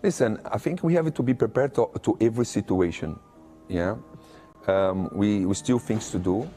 Listen, I think we have to be prepared to every situation. Yeah, we still things to do.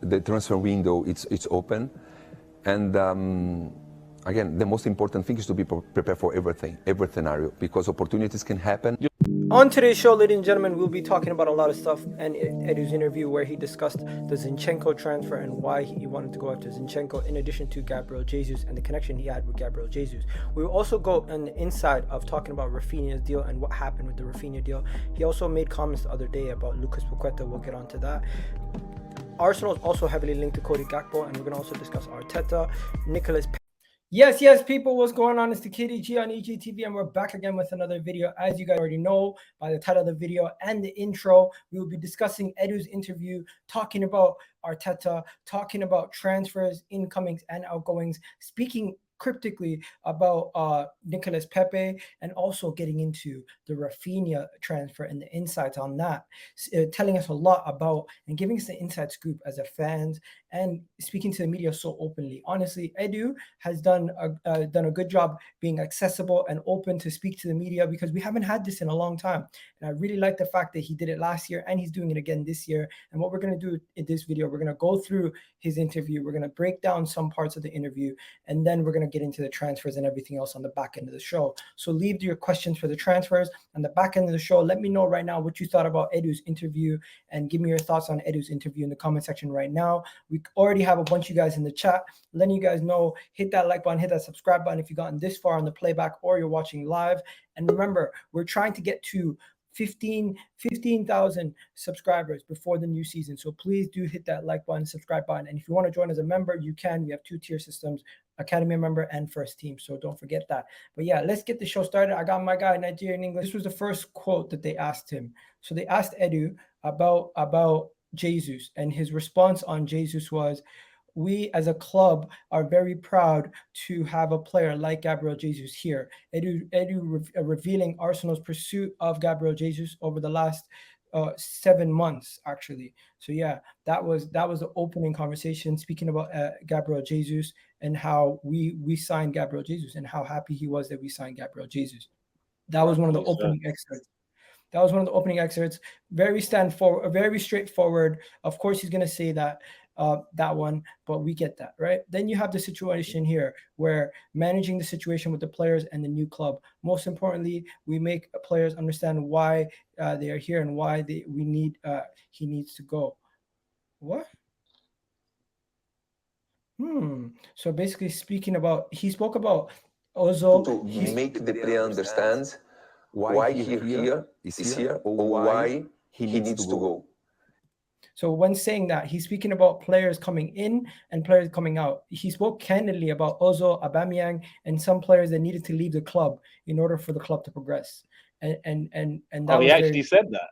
The transfer window it's open, and again, the most important thing is to be prepared for everything, every scenario, because opportunities can happen. On today's show, ladies and gentlemen, we'll be talking about a lot of stuff, and Edu's interview where he discussed the Zinchenko transfer and why he wanted to go after Zinchenko, in addition to Gabriel Jesus and the connection he had with Gabriel Jesus. We will also go on the inside of talking about Rafinha's deal and what happened with the Rafinha deal. He also made comments the other day about Lucas Paqueta. We'll get onto that. Arsenal is also heavily linked to Cody Gakpo, and we're going to also discuss Arteta, Nicholas. Yes, people, what's going on? It's the Kitty G on EGTV, and we're back again with another video. As you guys already know by the title of the video and the intro, we will be discussing Edu's interview, talking about Arteta, talking about transfers, incomings and outgoings, speaking cryptically about Nicolas Pepe, and also getting into the Rafinha transfer and the insights on that, telling us a lot about and giving us the inside scoop as a fans and speaking to the media so openly. Honestly, Edu has done a good job being accessible and open to speak to the media, because we haven't had this in a long time. And I really like the fact that he did it last year and he's doing it again this year. And what we're going to do in this video, we're going to go through his interview. We're going to break down some parts of the interview, and then we're going to get into the transfers and everything else on the back end of the show. So leave your questions for the transfers on the back end of the show. Let me know right now what you thought about Edu's interview, and give me your thoughts on Edu's interview in the comment section right now. We already have a bunch of you guys in the chat letting you guys know. Hit that like button, hit that subscribe button if you've gotten this far on the playback or you're watching live. And remember, we're trying to get to 15,000 subscribers before the new season. So please do hit that like button, subscribe button. And if you want to join as a member, you can. We have 2-tier systems, Academy member and first team. So don't forget that. But yeah, let's get the show started. I got my guy, Nigerian English. This was the first quote that they asked him. So they asked Edu about Jesus, and his response on Jesus was, "We as a club are very proud to have a player like Gabriel Jesus here." Edu revealing Arsenal's pursuit of Gabriel Jesus over the last 7 months, actually. So yeah, that was the opening conversation, speaking about Gabriel Jesus and how we signed Gabriel Jesus and how happy he was that we signed Gabriel Jesus. That was one of the opening excerpts. That was one of the opening excerpts. Very straightforward. Of course, he's going to say that one, but we get that, right? Then you have the situation here where managing the situation with the players and the new club. Most importantly, we make players understand why they are here and why he needs to go. What? So basically he spoke about Ozil to make the player understand why he is here, or why he needs to go. So when saying that, he's speaking about players coming in and players coming out. He spoke candidly about Ozil, Aubameyang, and some players that needed to leave the club in order for the club to progress. And that he actually said that.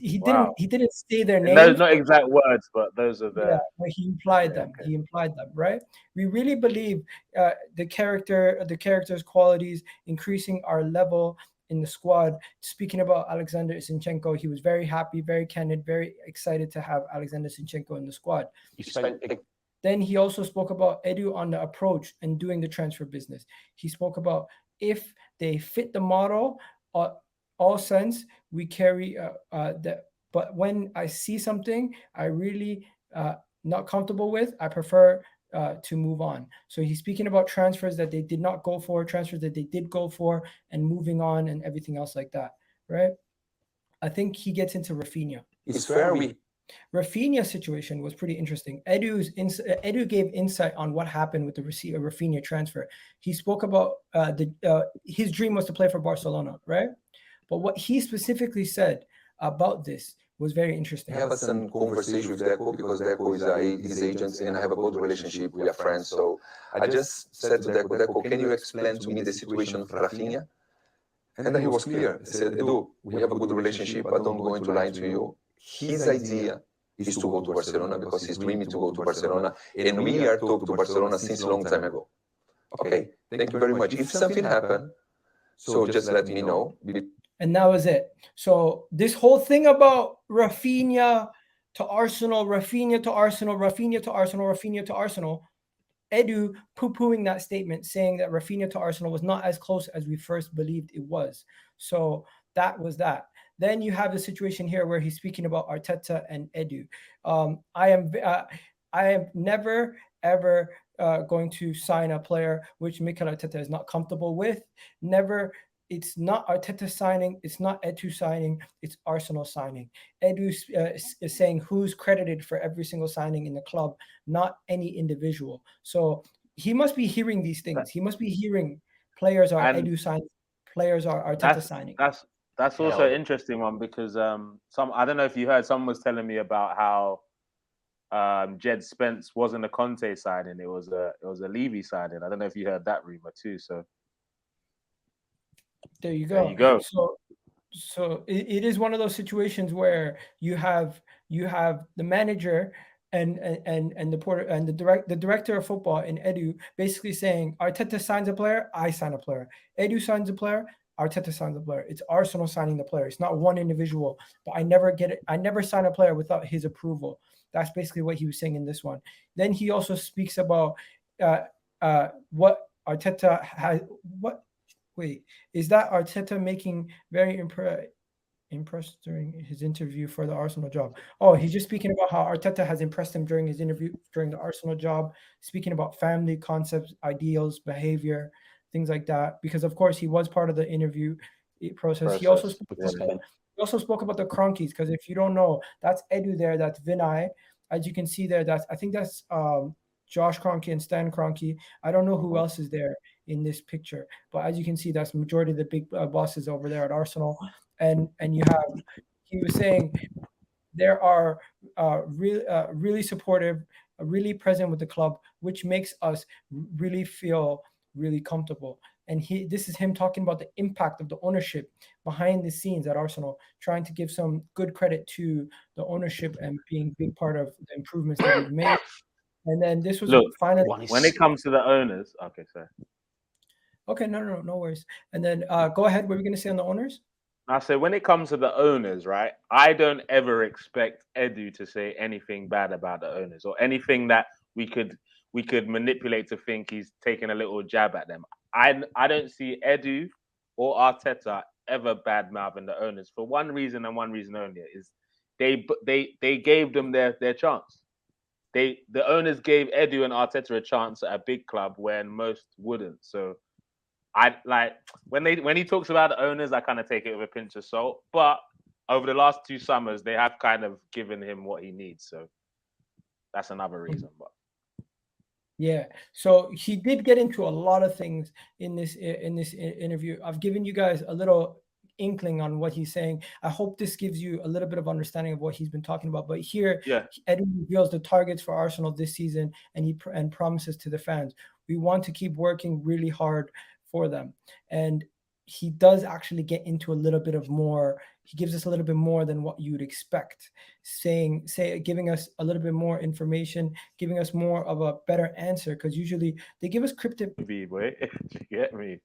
He didn't say their names. Those not exact words, but those are the. Yeah, but he implied them. Okay. He implied them, right? We really believe the character's qualities, increasing our level in the squad. Speaking about Alexander Zinchenko, he was very happy, very candid, very excited to have Alexander Zinchenko in the squad. Then he also spoke about Edu on the approach and doing the transfer business. He spoke about if they fit the model, all sense, we carry that. But when I see something I really not comfortable with, I prefer to move on. So he's speaking about transfers that they did not go for, transfers that they did go for, and moving on and everything else like that, right? I think he gets into Rafinha. It's fair. Rafinha's situation was pretty interesting. Edu gave insight on what happened with the Rafinha transfer. He spoke about his dream was to play for Barcelona, right? But what he specifically said about this was very interesting. I have some conversation with Deco because Deco is his agent, and I have a good relationship. We are friends. So I just said to Deco, can you explain to me the situation of Rafinha? And then he was clear. He said, Edu, we have a good relationship, but don't go into lie to you. His idea is to go to Barcelona because he's dreaming to go to Barcelona, and we are talking to Barcelona since a long time ago. Okay, thank you very much. If something happened, so just let me know. And that was it. So this whole thing about Rafinha to Arsenal, Rafinha to Arsenal, Rafinha to Arsenal, Rafinha to Arsenal, Edu poo-pooing that statement, saying that Rafinha to Arsenal was not as close as we first believed it was. So that was that. Then you have the situation here where he's speaking about Arteta and Edu. I am never ever going to sign a player which Mikel Arteta is not comfortable with. Never. It's not Arteta signing. It's not Edu signing. It's Arsenal signing. Edu is saying who's credited for every single signing in the club, not any individual. So he must be hearing these things. He must be hearing players are And Edu signing, players are Arteta signing. that's also an interesting one because I don't know if you heard, someone was telling me about how Jed Spence wasn't a Conte signing, it was a Levy signing. I don't know if you heard that rumor too. So there you there go. you go. So it is one of those situations where you have the manager and the porter and the director of football in Edu basically saying Arteta signs a player, I sign a player. Edu signs a player, Arteta signs a player. It's Arsenal signing the player. It's not one individual. But I never get it. I never sign a player without his approval. That's basically what he was saying in this one. Then he also speaks about what Arteta has. What? Wait, is that Arteta making very impressed during his interview for the Arsenal job? Oh, he's just speaking about how Arteta has impressed him during his interview during the Arsenal job, speaking about family concepts, ideals, behavior, things like that. Because of course he was part of the interview process. He also spoke about the Cronkies, because if you don't know, that's Edu there, that's Vinay. As you can see there, I think that's Josh Kroenke and Stan Kroenke. I don't know who else is there in this picture, but as you can see, that's the majority of the big bosses over there at Arsenal. And you have, he was saying there are really supportive, really present with the club, which makes us really feel really comfortable. And this is him talking about the impact of the ownership behind the scenes at Arsenal, trying to give some good credit to the ownership and being a big part of the improvements that we've made. And then this was finally when it comes to the owners. Okay, sorry. Okay, no worries. And then go ahead. What were we going to say on the owners? I say when it comes to the owners, right? I don't ever expect Edu to say anything bad about the owners or anything that we could manipulate to think he's taking a little jab at them. I don't see Edu or Arteta ever bad mouthing the owners for one reason and one reason only, is they gave them their chance. The owners gave Edu and Arteta a chance at a big club when most wouldn't. So I like when he talks about the owners, I kind of take it with a pinch of salt. But over the last 2 summers, they have kind of given him what he needs. So that's another reason. But yeah, so he did get into a lot of things in this interview. I've given you guys a little inkling on what he's saying. I hope this gives you a little bit of understanding of what he's been talking about. But here, Edu reveals the targets for Arsenal this season, and he promises to the fans, we want to keep working really hard for them. And he does actually get into a little bit of more. He gives us a little bit more than what you'd expect, giving us a little bit more information, giving us more of a better answer, because usually they give us cryptic. Boy, you get me,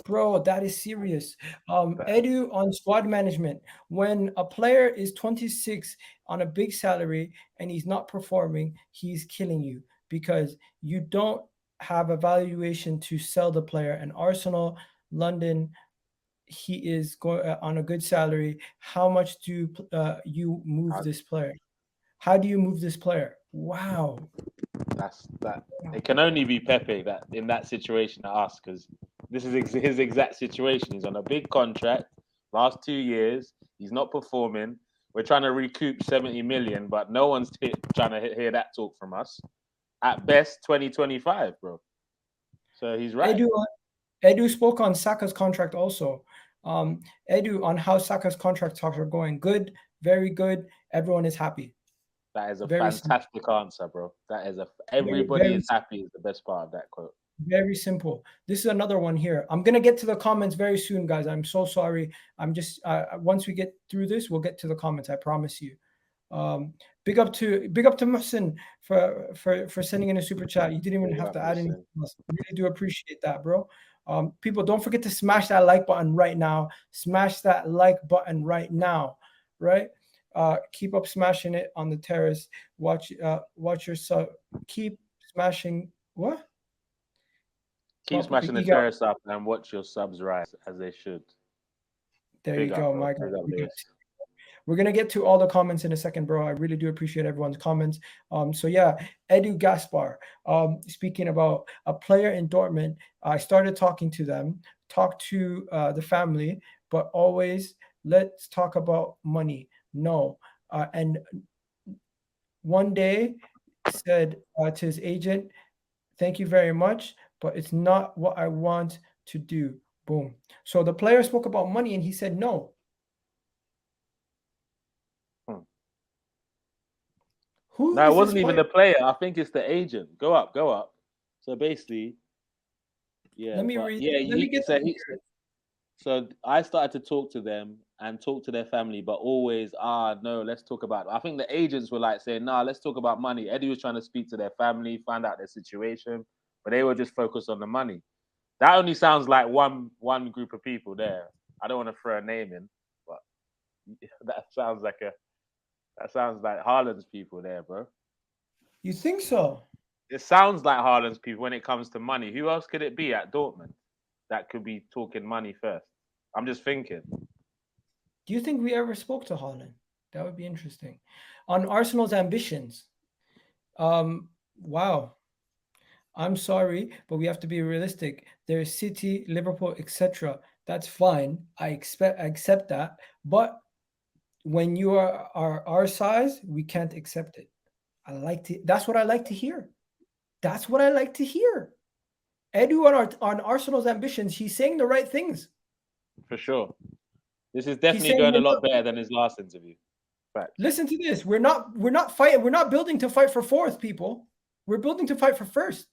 bro. That is serious. Edu on squad management. When a player is 26 on a big salary and he's not performing, he's killing you, because you don't have a valuation to sell the player. And Arsenal, London, he is going on a good salary. How much do you move this player? How do you move this player? Wow. That's that. It can only be Pepe that in that situation at us, because this is his exact situation. He's on a big contract. Last 2 years, he's not performing. We're trying to recoup 70 million, but no one's trying to hear that talk from us. At best, 2025, bro. So he's right. Edu spoke on Saka's contract also. Edu, on how Saka's contract talks are going. Good, very good. Everyone is happy. That is a fantastic answer, bro. That is everybody is happy is the best part of that quote. Very simple. This is another one here. I'm gonna get to the comments very soon, guys. I'm so sorry. I'm just once we get through this, we'll get to the comments. I promise you. Big up to Muhsin for sending in a super chat. You didn't even have to add anything else. I really do appreciate that, bro. People, don't forget to smash that like button right now. Smash that like button right now, right? Keep up smashing it on the terrace. Watch yourself. Keep smashing What? Keep smashing the terrace up and watch your subs rise as they should. There you go, my God. God. We're gonna get to all the comments in a second, bro. I really do appreciate everyone's comments. So yeah, Edu Gaspar. Speaking about a player in Dortmund, I started talking to them, talked to the family, but always let's talk about money. No, and one day said to his agent, "Thank you very much, but it's not what I want to do." Boom. So the player spoke about money, and he said no. No, it wasn't even the player. I think it's the agent. Go up. So basically, yeah. Let me read. Let me get so I started to talk to them and talk to their family, but always, no, let's talk about. I think the agents were like saying, nah, let's talk about money. Eddie was trying to speak to their family, find out their situation, but they were just focused on the money. That only sounds like one group of people there. I don't want to throw a name in, but that sounds like Haaland's people there, bro. You think so? It sounds like Haaland's people when it comes to money. Who else could it be at Dortmund that could be talking money first? I'm just thinking. Do you think we ever spoke to Haaland? That would be interesting. On Arsenal's ambitions. Wow. I'm sorry, but we have to be realistic. There's City, Liverpool, etc. That's fine. I accept that. But when you are our size, we can't accept it. That's what I like to hear. That's what I like to hear. Edu on Arsenal's ambitions, he's saying the right things. For sure. This is definitely going a lot better than his last interview. Fact. Listen to this. We're not fighting. We're not building to fight for fourth, people. We're building to fight for first.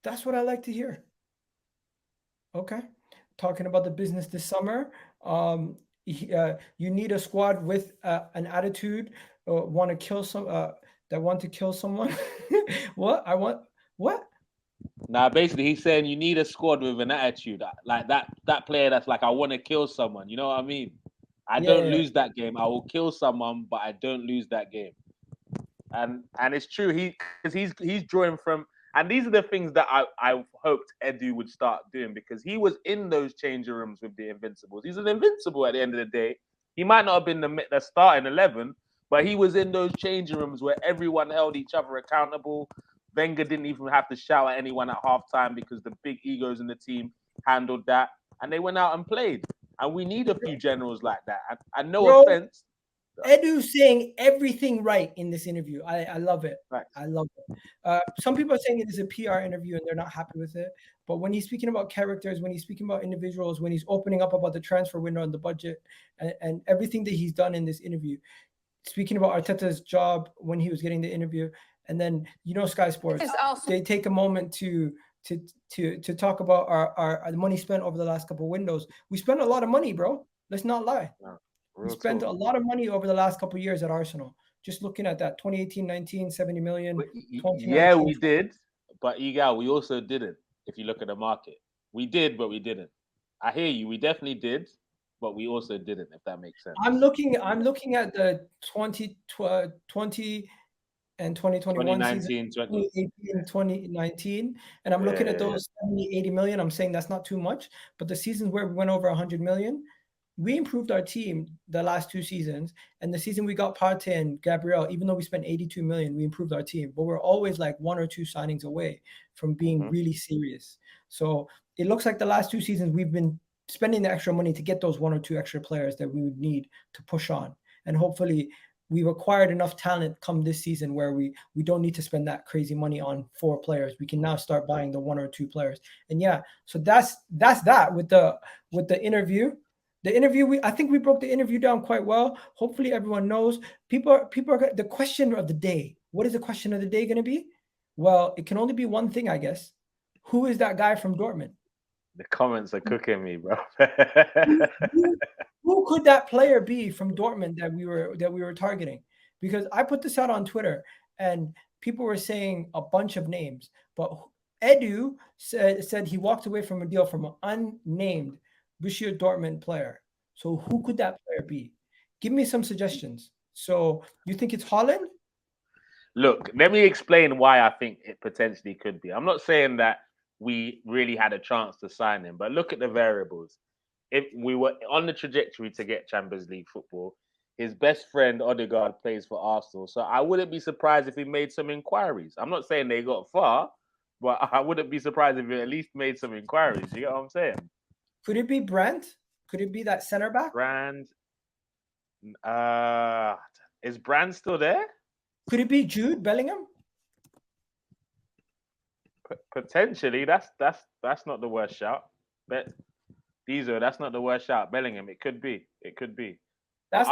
That's what I like to hear. Okay. Talking about the business this summer. You need a squad with an attitude, that want to kill someone. What? Nah, basically he's saying you need a squad with an attitude, like that player that's like, I want to kill someone. You know what I mean? I don't lose that game. I will kill someone, but I don't lose that game. And it's true. He's drawing from, and these are the things that I hoped Edu would start doing, because he was in those changing rooms with the Invincibles. He's an Invincible at the end of the day. He might not have been the starting 11, but he was in those changing rooms where everyone held each other accountable. Wenger didn't even have to shout at anyone at halftime because the big egos in the team handled that, and they went out and played. And we need a few generals like that. And no offense. Edu saying everything right in this interview. I love it. Right. I love it. Some people are saying it is a PR interview and they're not happy with it. But when he's speaking about characters, when he's speaking about individuals, when he's opening up about the transfer window and the budget and everything that he's done in this interview, speaking about Arteta's job when he was getting the interview, and then Sky Sports, they take a moment to talk about our the money spent over the last couple of windows. We spent a lot of money, bro. Let's not lie. We spent a lot of money over the last couple of years at Arsenal. Just looking at that, 2018-19, 70 million. Yeah, we did. But Igal, we also didn't. If you look at the market, we did, but we didn't. I hear you. We definitely did, but we also didn't. If that makes sense. I'm looking at the 2020 and 2021 season, 2018, 2019, and I'm looking at those 70, 80 million. I'm saying that's not too much, but the seasons where we went over 100 million. We improved our team the last two seasons, and the season we got Partey and Gabriel, even though we spent 82 million, we improved our team. But we're always like one or two signings away from being really serious. So it looks like the last two seasons we've been spending the extra money to get those one or two extra players that we would need to push on. And hopefully we've acquired enough talent come this season where we don't need to spend that crazy money on 4 players. We can now start buying the 1 or 2 players. And so that's that with the interview. The interview, I think we broke the interview down quite well. Hopefully everyone knows. People are the question of the day. What is the question of the day going to be? Well, it can only be one thing, I guess. Who is that guy from Dortmund? The comments are cooking me, bro. who could that player be from Dortmund that we were targeting? Because I put this out on Twitter and people were saying a bunch of names, but Edu said he walked away from a deal from an unnamed Borussia Dortmund player. So who could that player be? Give me some suggestions. So you think it's Haaland? Look, let me explain why I think it potentially could be. I'm not saying that we really had a chance to sign him, but look at the variables. If we were on the trajectory to get Champions League football, his best friend Odegaard plays for Arsenal, so I wouldn't be surprised if he made some inquiries. I'm not saying they got far, but I wouldn't be surprised if he at least made some inquiries. You get what I'm saying? Could it be Brent? Could it be that center back? Brand. Is Brand still there? Could it be Jude Bellingham? Potentially. That's not the worst shout. But Diesel, that's not the worst shout. Bellingham, it could be. It could be. That's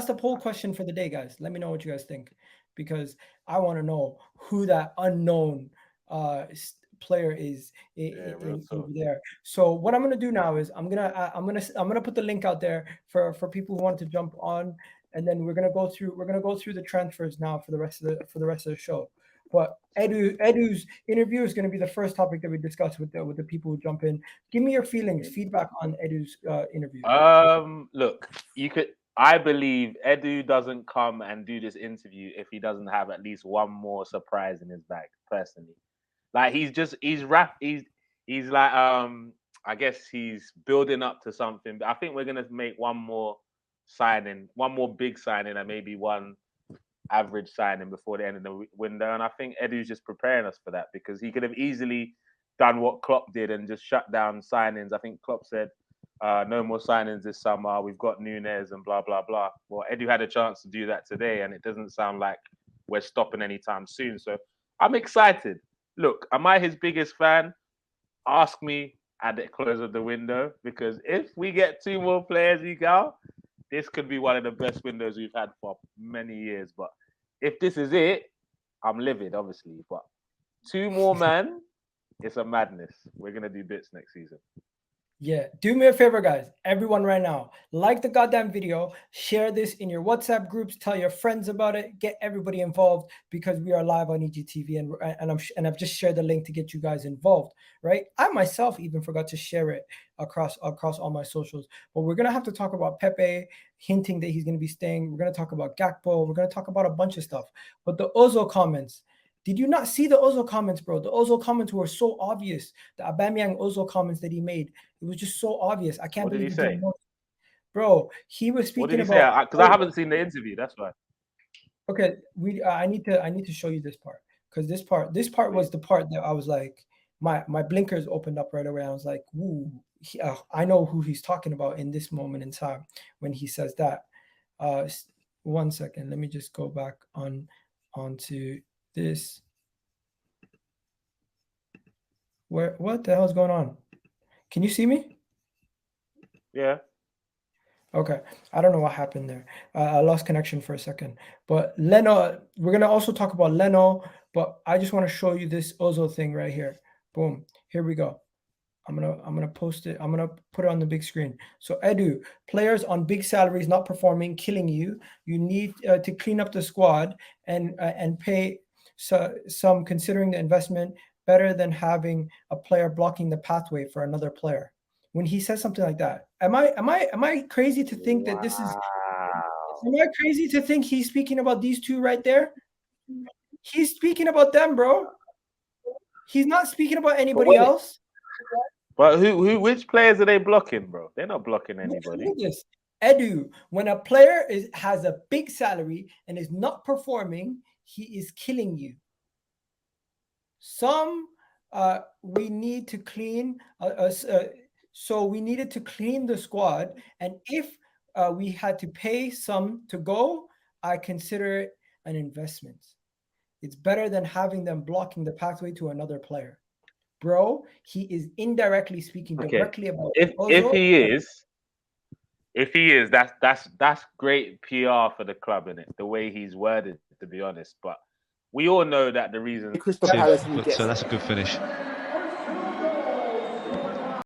the poll question for the day, guys. Let me know what you guys think, because I want to know who that unknown player is over there. So what I'm gonna do now is I'm gonna put the link out there for people who want to jump on, and then we're gonna go through the transfers now for the rest of the show. But Edu's interview is going to be the first topic that we discuss with the people who jump in. Give me your feedback on Edu's interview. Look, I believe Edu doesn't come and do this interview if he doesn't have at least one more surprise in his bag. Personally, like he's like I guess he's building up to something. I think we're gonna make one more big signing, and maybe one average signing before the end of the window. And I think Edu's just preparing us for that, because he could have easily done what Klopp did and just shut down signings. I think Klopp said no more signings this summer. We've got Nunes and blah, blah, blah. Well, Edu had a chance to do that today, and it doesn't sound like we're stopping anytime soon. So I'm excited. Look, am I his biggest fan? Ask me at the close of the window, because if we get 2 more players, this could be one of the best windows we've had for many years. But if this is it, I'm livid, obviously. But 2 more, man, it's a madness. We're going to do bits next season. Yeah, do me a favor, guys. Everyone right now, like the goddamn video, share this in your WhatsApp groups, tell your friends about it, get everybody involved, because we are live on EGTV, and I've just shared the link to get you guys involved, right? I myself even forgot to share it across all my socials. But we're gonna have to talk about Pepe hinting that he's gonna be staying. We're gonna talk about Gakpo. We're gonna talk about a bunch of stuff. But the Ozil comments. Did you not see the Ozil comments, bro? The Ozil comments were so obvious. The Aubameyang Ozil comments that he made, it was just so obvious. I can't believe he say? Bro, he was speaking what did he about. Because I haven't seen the interview. That's why. Okay, I need to show you this part, because this part was the part that I was like, my blinkers opened up right away. I was like, "Ooh, I know who he's talking about in this moment in time when he says that." 1 second, let me just go back onto this. What the hell is going on? Can you see me? Yeah. Okay. I don't know what happened there. I lost connection for a second. But Leno, we're gonna also talk about Leno, but I just want to show you this Ozil thing right here. Boom. Here we go. I'm gonna post it. I'm gonna put it on the big screen. So Edu, players on big salaries not performing, killing you. You need to clean up the squad and pay some, considering the investment, better than having a player blocking the pathway for another player. When he says something like that, am I crazy to think that this is? Am I crazy to think he's speaking about these two right there? He's speaking about them, bro. He's not speaking about anybody else. But which players are they blocking, bro? They're not blocking anybody. Look at this. Edu, when a player has a big salary and is not performing, he is killing you. We need to clean. So we needed to clean the squad, and if we had to pay some to go, I consider it an investment. It's better than having them blocking the pathway to another player. Bro, he is indirectly speaking directly about if he is, that's great PR for the club, innit? The way he's worded, to be honest. But we all know that the reason Crystal Palace, so that's a good finish.